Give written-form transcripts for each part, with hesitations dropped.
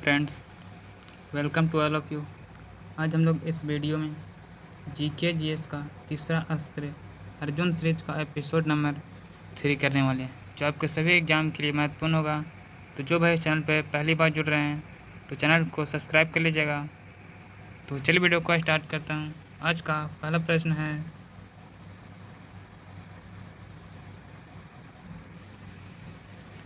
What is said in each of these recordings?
Friends, welcome to all of you. आज हम लोग इस वीडियो में जीके जीएस का तीसरा अस्त्र अर्जुन सीरीज का एपिसोड नंबर 3 करने वाले हैं, जो आपके सभी एग्जाम के लिए महत्वपूर्ण होगा। तो जो भाई चैनल पर पहली बार जुड़ रहे हैं तो चैनल को सब्सक्राइब कर लीजिएगा। तो चलिए वीडियो को स्टार्ट करता हूँ। आज का पहला प्रश्न है,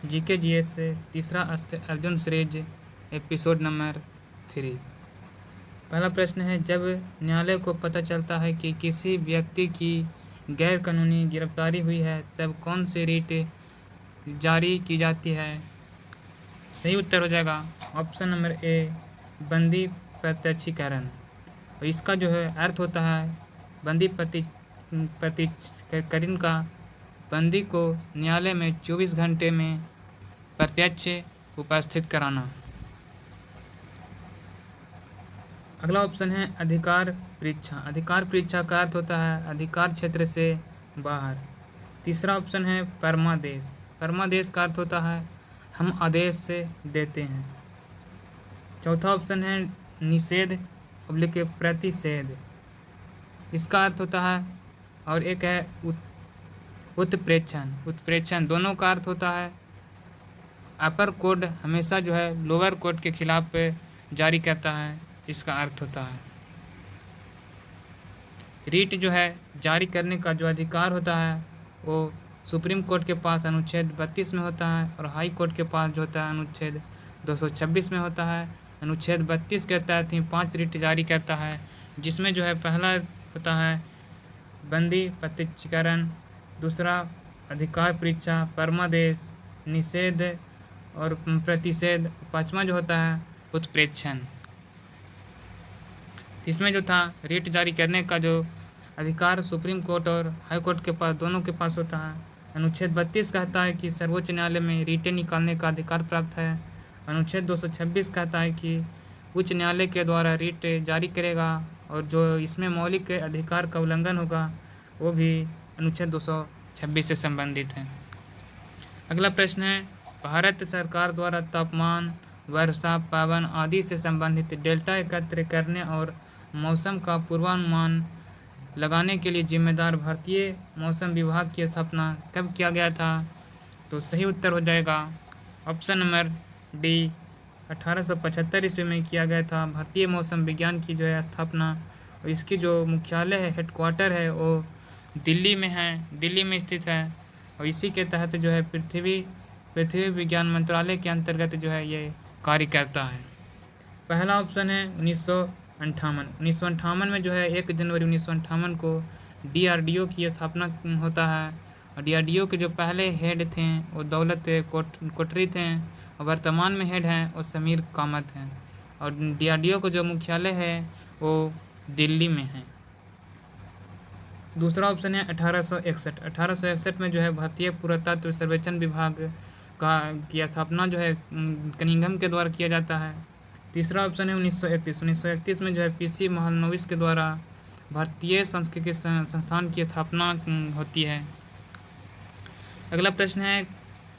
जीके जीएस से तीसरा अस्त्र अर्जुन सीरीज एपिसोड नंबर 3। पहला प्रश्न है, जब न्यायालय को पता चलता है कि किसी व्यक्ति की गैर कानूनी गिरफ्तारी हुई है तब कौन सी रीट जारी की जाती है? सही उत्तर हो जाएगा ऑप्शन नंबर ए, बंदी प्रत्यक्षीकरण। और इसका जो है अर्थ होता है बंदी प्रत्यक्षीकरण का बंदी को न्यायालय में 24 घंटे में प्रत्यक्ष उपस्थित कराना। अगला ऑप्शन है अधिकार परीक्षा। अधिकार परीक्षा का अर्थ होता है अधिकार क्षेत्र से बाहर। तीसरा ऑप्शन है परमादेश। परमादेश का अर्थ होता है हम आदेश से देते हैं। चौथा ऑप्शन है निषेध पब्लिक प्रतिषेध। इसका अर्थ होता है, और एक है उत्प्रेक्षण। उत्प्रेक्षण दोनों का अर्थ होता है अपर कोर्ट हमेशा जो है लोअर कोर्ट के खिलाफ जारी करता है, इसका अर्थ होता है। रीट जो है जारी करने का जो अधिकार होता है वो सुप्रीम कोर्ट के पास अनुच्छेद 32 में होता है, और हाई कोर्ट के पास जो होता है अनुच्छेद 226 में होता है। अनुच्छेद 32 के तहत ही 5 रीट जारी करता है, जिसमें जो है पहला होता है बंदी प्रत्यक्षीकरण, दूसरा अधिकार परीक्षा, परमादेश, निषेध और प्रतिषेध, पाँचवा जो होता है उत्प्रेक्षण। इसमें जो था रीट जारी करने का जो अधिकार सुप्रीम कोर्ट और हाई कोर्ट के पास दोनों के पास होता है। अनुच्छेद 32 कहता है कि सर्वोच्च न्यायालय में रीटें निकालने का अधिकार प्राप्त है। अनुच्छेद 226 कहता है कि उच्च न्यायालय के द्वारा रीट जारी करेगा, और जो इसमें मौलिक अधिकार का उल्लंघन होगा वो भी अनुच्छेद 226 से संबंधित है। अगला प्रश्न है, भारत सरकार द्वारा तापमान, वर्षा, पावन आदि से संबंधित डेल्टा एकत्र करने और मौसम का पूर्वानुमान लगाने के लिए जिम्मेदार भारतीय मौसम विभाग की स्थापना कब किया गया था? तो सही उत्तर हो जाएगा ऑप्शन नंबर डी, 1875 ईस्वी में किया गया था। भारतीय मौसम विज्ञान की जो है स्थापना, और इसकी जो मुख्यालय है, हेडक्वार्टर है, वो दिल्ली में है, दिल्ली में स्थित है। और इसी के तहत जो है पृथ्वी विज्ञान मंत्रालय के अंतर्गत जो है ये कार्य करता है। पहला ऑप्शन है 1958 में जो है 1 जनवरी 1958 को DRDO की स्थापना होता है। और DRDO के जो पहले हेड थे वो दौलत कोटरी थे, और वर्तमान में हेड हैं वो समीर कामत हैं। और DRDO का जो मुख्यालय है वो दिल्ली में है। दूसरा ऑप्शन है 1861 में जो है भारतीय पुरातत्व सर्वेक्षण विभाग की स्थापना जो है कनिंघम के द्वारा किया जाता है। तीसरा ऑप्शन है 1931 में जो है PC महालनोबिस के द्वारा भारतीय सांस्कृतिक संस्थान की स्थापना होती है। अगला प्रश्न है,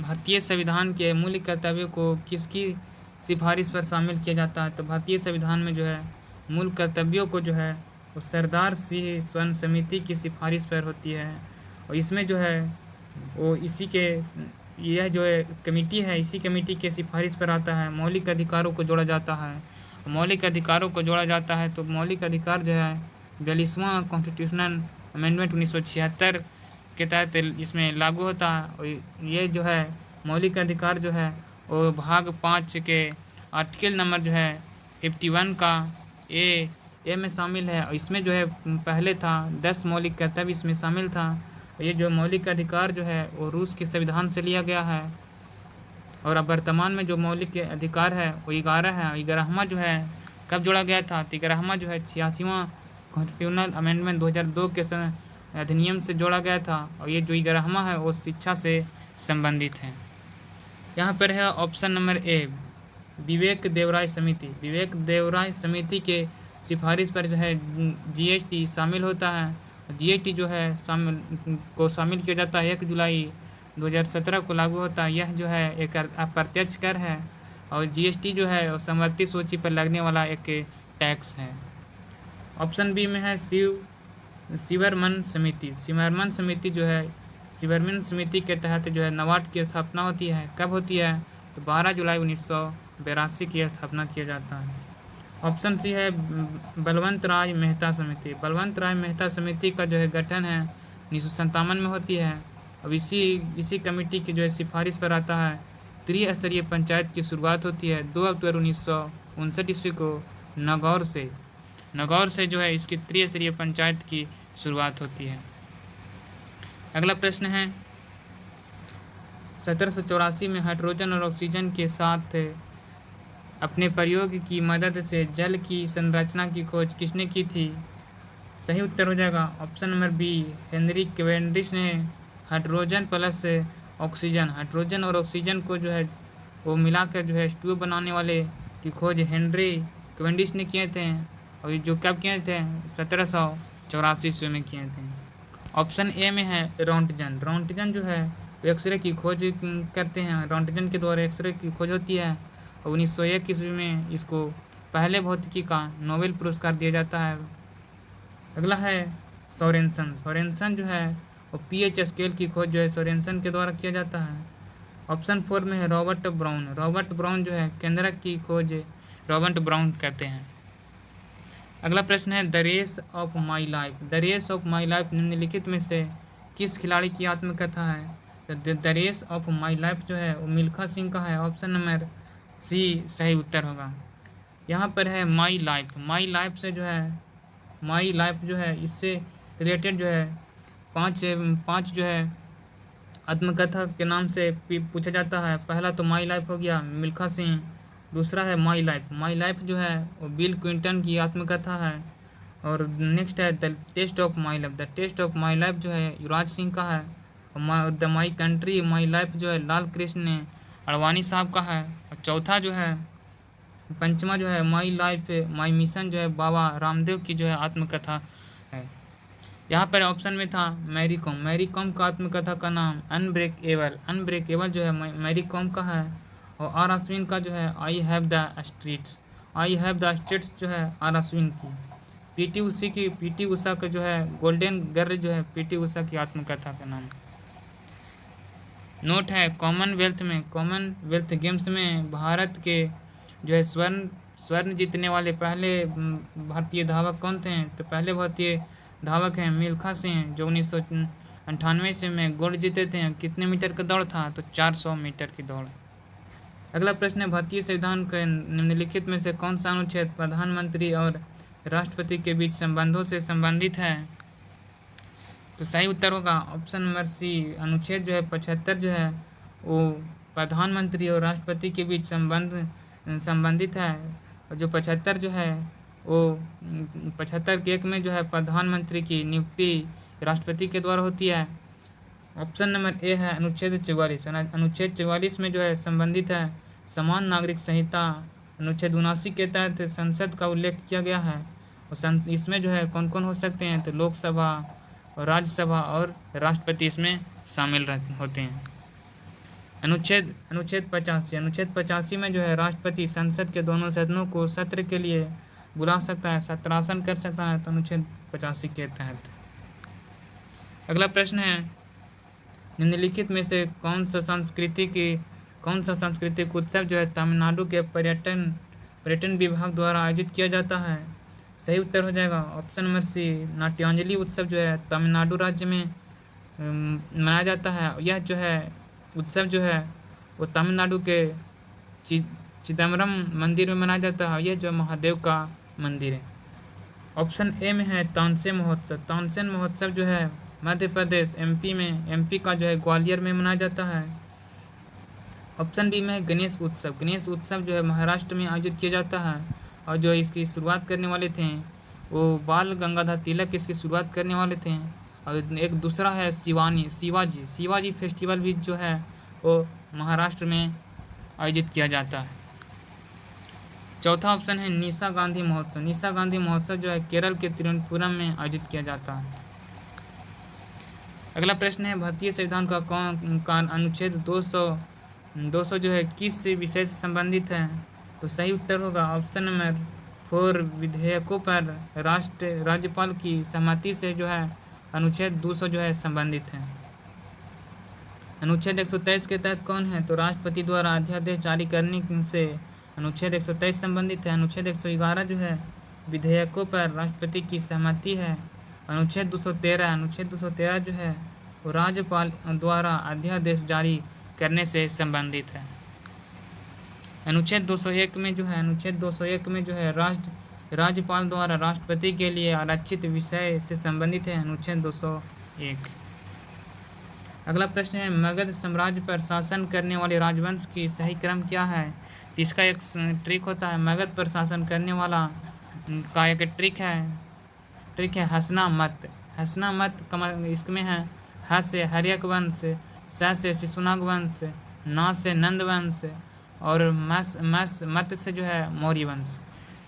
भारतीय संविधान के मूल कर्तव्यों को किसकी सिफारिश पर शामिल किया जाता है? तो भारतीय संविधान में जो है मूल कर्तव्यों को जो है वो सरदार सिंह स्वर्ण समिति की सिफारिश पर होती है। और इसमें जो है वो इसी के यह जो है कमेटी है, इसी कमेटी के सिफारिश पर आता है। मौलिक अधिकारों को जोड़ा जाता है। मौलिक अधिकारों को जोड़ा जाता है तो मौलिक अधिकार जो है 42वां कॉन्स्टिट्यूशनल अमेंडमेंट 1976 के तहत इसमें लागू होता है। और ये जो है मौलिक अधिकार जो है वो भाग 5 के आर्टिकल नंबर जो है 51 का ए में शामिल है। और इसमें जो है पहले था 10 मौलिक कर्तव्य इसमें शामिल था। ये जो मौलिक अधिकार जो है वो रूस के संविधान से लिया गया है। और अब वर्तमान में जो मौलिक अधिकार है वो 11 है। 11वां जो है कब जोड़ा गया था? तो 11वां जो है 86वां कॉन्स्टिट्यूशनल अमेंडमेंट 2002 के अधिनियम से जोड़ा गया था। और ये जो 11वां है वो शिक्षा से संबंधित है। यहाँ पर है ऑप्शन नंबर ए, विवेक देवराय समिति। विवेक देवराय समिति के सिफारिश पर जो है GST शामिल होता है। GST जो है शामिल किया जाता है 1 जुलाई 2017 को लागू होता है। यह जो है एक अप्रत्यक्ष कर है, और जीएसटी जो है वो संपत्ति सूची पर लगने वाला एक टैक्स है। ऑप्शन बी में है शिवरमन समिति। शिवरमन समिति जो है, शिवरमन समिति के तहत जो है नाबार्ड की स्थापना होती है। कब होती है? तो 12 जुलाई 1982 की स्थापना किया जाता है। ऑप्शन सी है बलवंत राय मेहता समिति। बलवंत राय मेहता समिति का जो है गठन है 1957 में होती है। अब इसी कमेटी की जो है सिफारिश पर आता है त्रिस्तरीय पंचायत की शुरुआत होती है 2 अक्टूबर 1959 ईस्वी को नगौर से जो है इसकी त्रिस्तरीय पंचायत की शुरुआत होती है। अगला प्रश्न है 1784 में हाइड्रोजन और ऑक्सीजन के साथ अपने प्रयोग की मदद से जल की संरचना की खोज किसने की थी? सही उत्तर हो जाएगा option number B, Henry Cavendish ने हाइड्रोजन प्लस ऑक्सीजन, हाइड्रोजन और ऑक्सीजन को जो है वो मिलाकर जो है स्टू बनाने वाले की खोज हेनरी कैवेंडिश ने किए थे। और ये जो कब किए थे? 1784 ईस्वी में किए थे। ऑप्शन ए में है रोंटगन। रोंटगन जो है वो एक्सरे की खोज करते हैं। रोंटगन के द्वारा एक्सरे की खोज होती है। 1901 ईस्वी में इसको पहले भौतिकी का नोबेल पुरस्कार दिया जाता है। अगला है सोरेनसन। सोरेनसन जो है वो पीएच स्केल की खोज जो है सोरेनसन के द्वारा किया जाता है। ऑप्शन 4 में है रॉबर्ट ब्राउन। रॉबर्ट ब्राउन जो है केंद्रक की खोज रॉबर्ट ब्राउन करते हैं। अगला प्रश्न है the race of my life. The race of my life निम्नलिखित में से किस खिलाड़ी की आत्मकथा है? तो the race of my life जो है वो मिल्खा सिंह का है। ऑप्शन नंबर सी सही उत्तर होगा। यहाँ पर है माई लाइफ। माई लाइफ से जो है माई लाइफ जो है इससे रिलेटेड जो है पाँच जो है आत्मकथा के नाम से पूछा जाता है। पहला तो माई लाइफ हो गया मिल्खा सिंह, दूसरा है माई लाइफ। माई लाइफ जो है वो बिल क्विंटन की आत्मकथा है। और नेक्स्ट है the test of my life. The test of my life जो है युवराज सिंह का है। और the my country my life जो है लाल कृष्ण अडवाणी साहब का है। और चौथा जो है पंचमा जो है माई लाइफ माई मिशन जो है बाबा रामदेव की जो है आत्मकथा है। यहाँ पर ऑप्शन में था मैरी कॉम। मैरी कॉम का आत्मकथा का नाम अनब्रेकेबल। अनब्रेकेबल जो है मैरी कॉम का है। और आर अश्विन का जो है I have the streets. I have the streets जो है आर अश्विन की। पीटी उषा का जो है गोल्डन गर्ल जो है पीटी उषा की आत्मकथा का नाम। नोट है कॉमनवेल्थ गेम्स में भारत के जो है स्वर्ण जीतने वाले पहले भारतीय धावक कौन थे? तो पहले भारतीय धावक हैं मिल्खा सिंह जो 1998 से में गोल्ड जीते थे। कितने मीटर का दौड़ था? तो 400 मीटर की दौड़। अगला प्रश्न है भारतीय संविधान के निम्नलिखित में से कौन सा अनुच्छेद प्रधानमंत्री और राष्ट्रपति के बीच संबंधों से संबंधित है? तो सही उत्तर होगा ऑप्शन नंबर सी, अनुच्छेद जो है 75 जो है वो प्रधानमंत्री और राष्ट्रपति के बीच संबंधित है। और जो 75 जो है वो 75 के 1 में जो है प्रधानमंत्री की नियुक्ति राष्ट्रपति के द्वारा होती है। ऑप्शन नंबर ए है अनुच्छेद 44। अनुच्छेद 44 में जो है संबंधित है समान नागरिक संहिता। अनुच्छेद 79 के तहत संसद का उल्लेख किया गया है। और इसमें जो है कौन कौन हो सकते हैं? तो लोकसभा और राज्यसभा और राष्ट्रपति इसमें शामिल होते हैं। अनुच्छेद 85। अनुच्छेद 85 में जो है राष्ट्रपति संसद के दोनों सदनों को सत्र के लिए बुला सकता है, सत्रासन कर सकता है। तो अनुच्छेद 85 के तहत। अगला प्रश्न है निम्नलिखित में से कौन सा सांस्कृतिक उत्सव जो है तमिलनाडु के पर्यटन विभाग द्वारा आयोजित किया जाता है? सही उत्तर हो जाएगा ऑप्शन नंबर सी, नाट्यांजलि उत्सव जो है तमिलनाडु राज्य में मनाया जाता है। यह जो है उत्सव जो है वो तमिलनाडु के चिदम्बरम मंदिर में मनाया जाता है। यह जो महादेव का मंदिर है। ऑप्शन ए में है तानसेन महोत्सव। तानसेन महोत्सव जो है मध्य प्रदेश एमपी का जो है ग्वालियर में मनाया जाता है। ऑप्शन बी में है गणेश उत्सव। गणेश उत्सव जो है महाराष्ट्र में आयोजित किया जाता है। और जो इसकी शुरुआत करने वाले थे वो बाल गंगाधर तिलक इसकी शुरुआत करने वाले थे। और एक दूसरा है शिवाजी फेस्टिवल भी जो है वो महाराष्ट्र में आयोजित किया जाता है। चौथा ऑप्शन है निशा गांधी महोत्सव। निशा गांधी महोत्सव जो है केरल के तिरुवनंतपुरम में आयोजित किया जाता है। अगला प्रश्न है भारतीय संविधान का अनुच्छेद 200 जो है किस विषय से संबंधित है? तो सही उत्तर होगा ऑप्शन नंबर 4, विधेयकों पर राज्यपाल की सहमति से जो है अनुच्छेद 200 जो है संबंधित है। अनुच्छेद 123 के तहत कौन है? तो राष्ट्रपति द्वारा अध्यादेश जारी करने से अनुच्छेद 123 संबंधित है। अनुच्छेद 111 जो है विधेयकों पर राष्ट्रपति की सहमति है। अनुच्छेद 213 जो है वो राज्यपाल द्वारा अध्यादेश जारी करने से संबंधित है। अनुच्छेद 201 में जो है राज्यपाल द्वारा राष्ट्रपति के लिए आरक्षित विषय से संबंधित है। अनुच्छेद 201। अगला प्रश्न है, मगध साम्राज्य पर शासन करने वाले राजवंश की सही क्रम क्या है? इसका एक ट्रिक होता है, मगध पर शासन करने वाला का एक ट्रिक है हसनामत। इसमें है ह से हर्यक वंश, स से शिशुनाग वंश, न से नंद वंश और मत से जो है मौर्य वंश।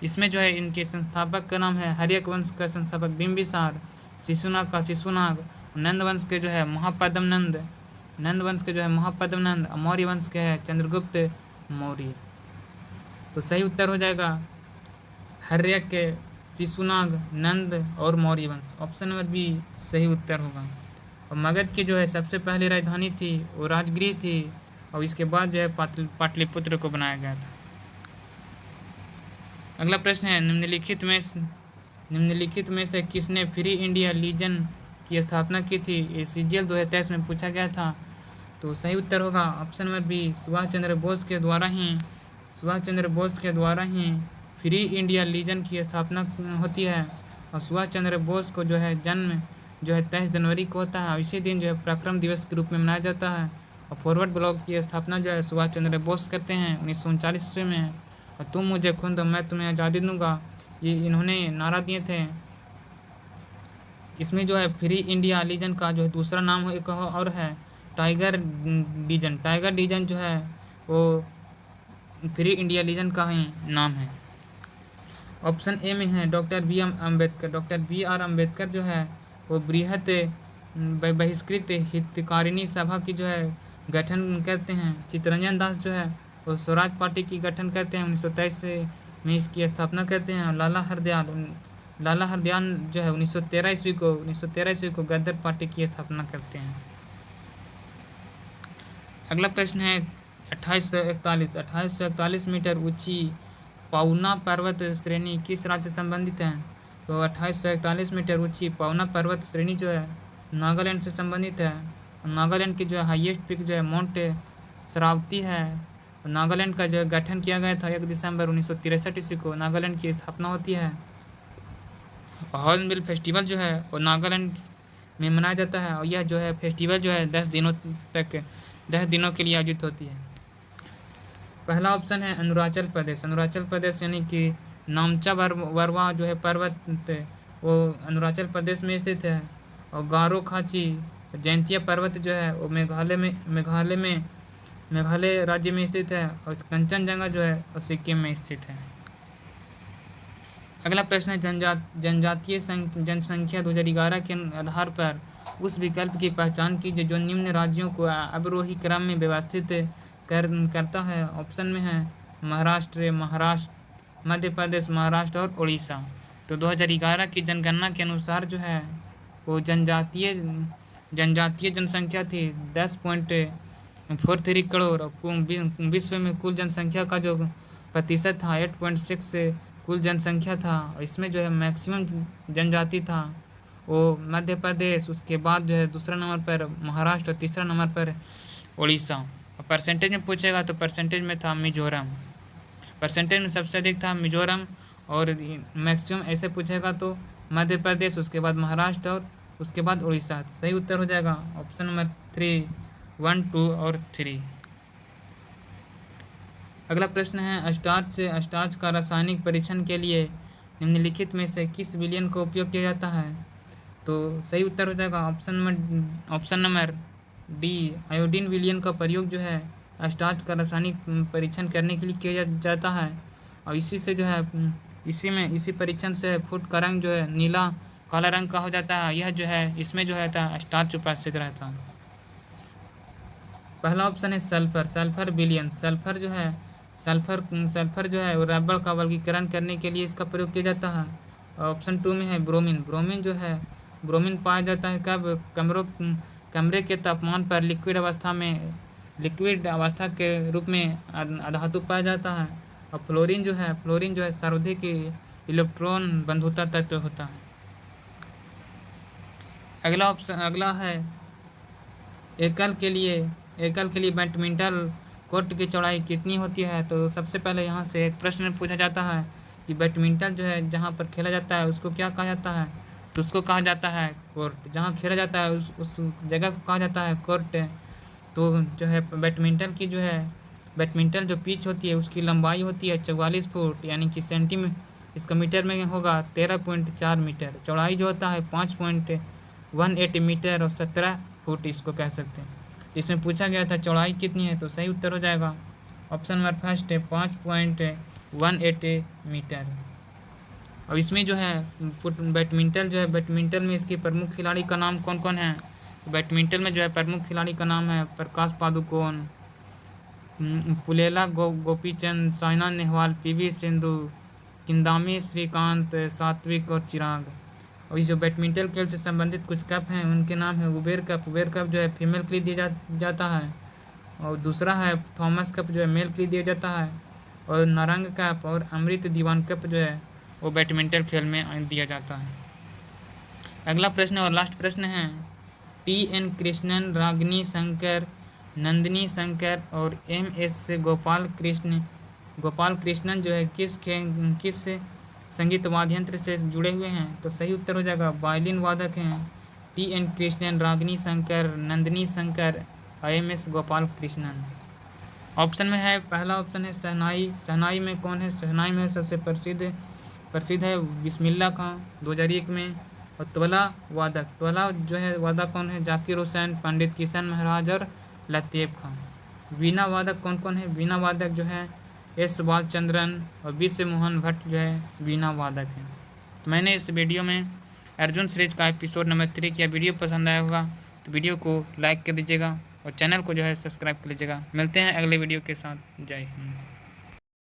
इसमें जो है इनके संस्थापक का नाम है, हर्यक वंश का संस्थापक बिंबिसार, शिशुनाग का शिशुनाग, नंद वंश के जो है महापद्म नंद, मौर्य वंश के है चंद्रगुप्त मौर्य। तो सही उत्तर हो जाएगा हर्यक, शिशुनाग, नंद और मौर्य वंश। ऑप्शन नंबर बी सही उत्तर होगा। और मगध की जो है सबसे पहली राजधानी थी वो राजगृह थी और इसके बाद जो है पाटलिपुत्र को बनाया गया था। अगला प्रश्न है, निम्नलिखित में से किसने फ्री इंडिया लीजन की स्थापना की थी? ये CGL 2023 में पूछा गया था। तो सही उत्तर होगा option number B, Subhash Chandra Bose के द्वारा ही फ्री इंडिया लीजन की स्थापना होती है। और सुभाष चंद्र बोस को जो है जन्म जो है 23 जनवरी को होता है और इसी दिन जो है पराक्रम दिवस के रूप में मनाया जाता है। और फॉरवर्ड ब्लॉक की स्थापना जो है सुभाष चंद्र बोस करते हैं 1939 ईस्वी में। और तुम मुझे खून दो मैं तुम्हें आज़ादी दूंगा, ये इन्होंने नारा दिए थे। इसमें जो है फ्री इंडिया लीजन का जो है दूसरा नाम एक और है टाइगर डिवीजन जो है वो फ्री इंडिया लीजन का ही नाम है। ऑप्शन ए में है डॉक्टर BR अम्बेडकर जो है वो बृहत बहिष्कृत हितकारिणी सभा की जो है गठन करते हैं। चित्तरंजन दास जो है वो स्वराज पार्टी की गठन करते हैं 1923 में इसकी स्थापना करते हैं। लाला हरदयाल जो है 1913 ईस्वी को गदर पार्टी की स्थापना करते हैं। अगला प्रश्न है 2841 मीटर ऊंची पाउना पर्वत श्रेणी किस राज्य से संबंधित है? तो 2841 मीटर ऊंची पाउना पर्वत श्रेणी जो है नागालैंड से संबंधित है। नागालैंड की जो है हाईएस्ट पीक जो है माउंट शरावती है। नागालैंड का जो गठन किया गया था 1 दिसंबर 1963 ईस्वी को नागालैंड की स्थापना होती है। हॉर्नबिल फेस्टिवल जो है वो नागालैंड में मनाया जाता है और यह जो है फेस्टिवल जो है 10 दिनों के लिए आयोजित होती है। पहला ऑप्शन है अरुणाचल प्रदेश यानी कि नामचा वरवा जो है पर्वत वो अरुणाचल प्रदेश में स्थित है। और गारो खाची जैंतिया पर्वत जो है वो मेघालय राज्य में स्थित है। और कंचनजंगा जो है वो सिक्किम में स्थित है। अगला प्रश्न है जनजातीय जनसंख्या 2011 के आधार पर उस विकल्प की पहचान कीजिए जो निम्न राज्यों को अवरोही क्रम में व्यवस्थित करता है। ऑप्शन में है महाराष्ट्र, मध्य प्रदेश, महाराष्ट्र और उड़ीसा। तो 2011 की जनगणना के अनुसार जो है वो जनजातीय जनसंख्या थी 10.43 करोड़। विश्व में कुल जनसंख्या का जो प्रतिशत था 8.6 कुल जनसंख्या था। और इसमें जो है मैक्सिमम जनजाति था वो मध्य प्रदेश, उसके बाद जो है दूसरा नंबर पर महाराष्ट्र, तीसरा नंबर पर उड़ीसा। और परसेंटेज में पूछेगा तो परसेंटेज में था मिजोरम, परसेंटेज में सबसे अधिक था मिजोरम। और मैक्सिमम ऐसे पूछेगा तो मध्य प्रदेश, उसके बाद महाराष्ट्र और उसके बाद उड़ीसा। सही उत्तर हो जाएगा ऑप्शन नंबर 3, 1, 2 और 3। अगला प्रश्न है स्टार्च का रासायनिक परीक्षण के लिए निम्नलिखित में से किस विलयन का उपयोग किया जाता है? तो सही उत्तर हो जाएगा ऑप्शन नंबर डी, आयोडीन विलयन का प्रयोग जो है स्टार्च का रासायनिक परीक्षण करने के लिए किया जाता है। और इसी से जो है इसी परीक्षण से फूड का रंग जो है नीला काला रंग का हो जाता है। यह जो है इसमें जो है स्टार्च उपस्थित रहता है। पहला ऑप्शन है सल्फर, सल्फर बिलियन। सल्फर जो है वो रबड़ का वर्गीकरण करने के लिए इसका प्रयोग किया जाता है। ऑप्शन 2 में है ब्रोमीन। ब्रोमीन पाया जाता है कब? कमरे के तापमान पर लिक्विड अवस्था के रूप में अधातु पाया जाता है। और फ्लोरीन जो है सर्वाधिक इलेक्ट्रॉन बंधुता तत्व होता है। अगला है एकल के लिए बैडमिंटन कोर्ट की चौड़ाई कितनी होती है? तो सबसे पहले यहाँ से एक प्रश्न पूछा जाता है कि बैडमिंटन जो है जहाँ पर खेला जाता है उसको क्या कहा जाता है? तो उसको कहा जाता है कोर्ट। जहाँ खेला जाता है उस जगह को कहा जाता है कोर्ट। तो जो है बैडमिंटन जो पिच होती है उसकी लंबाई होती है 44 फुट, यानी कि इसका मीटर में होगा 13.4 मीटर। चौड़ाई जो होता है 5.18 मीटर और 17 फुट इसको कह सकते हैं। इसमें पूछा गया था चौड़ाई कितनी है, तो सही उत्तर हो जाएगा ऑप्शन नंबर फर्स्ट है 5.18 मीटर। और इसमें जो है बैडमिंटन में इसके प्रमुख खिलाड़ी का नाम कौन कौन है? बैडमिंटन में जो है प्रमुख खिलाड़ी का नाम है प्रकाश पादुकोण, पुलेला गोपीचंद, साइना नेहवाल, पीवी सिंधु, किदाम्बी श्रीकांत, सात्विक और चिराग। और जो बैडमिंटन खेल से संबंधित कुछ कप हैं उनके नाम है उबेर कप जो है फीमेल के लिए दिया जाता है। और दूसरा है थॉमस कप जो है मेल के लिए दिया जाता है। और नारंग कप और अमृत दीवान कप जो है वो बैडमिंटन खेल में दिया जाता है। अगला प्रश्न और लास्ट प्रश्न है TN कृष्णन, रागिनी शंकर, नंदिनी शंकर और MS गोपाल कृष्णन जो है किस संगीत वाद्य यंत्र से जुड़े हुए हैं? तो सही उत्तर हो जाएगा वायलिन वादक हैं TN Krishnan, Ragini Shankar, Nandini Shankar, MS Gopal Krishnan. Option में है पहला ऑप्शन है शहनाई। शहनाई में कौन है? शहनाई में सबसे प्रसिद्ध है बिस्मिल्लाह खां 2001 में। और तबला जो है वादक कौन है? जाकिर हुसैन, पंडित किशन महाराज और लतीफ़ खां। वीणा वादक कौन कौन है? वीणा वादक जो है S बालचंद्रन और विश्व मोहन भट्ट जो है वीणा वादक है। तो मैंने इस वीडियो में अर्जुन सीरीज का एपिसोड नंबर 3 किया। वीडियो पसंद आया होगा तो वीडियो को लाइक कर दीजिएगा और चैनल को जो है सब्सक्राइब कर लीजिएगा। मिलते हैं अगले वीडियो के साथ। जय हिंद।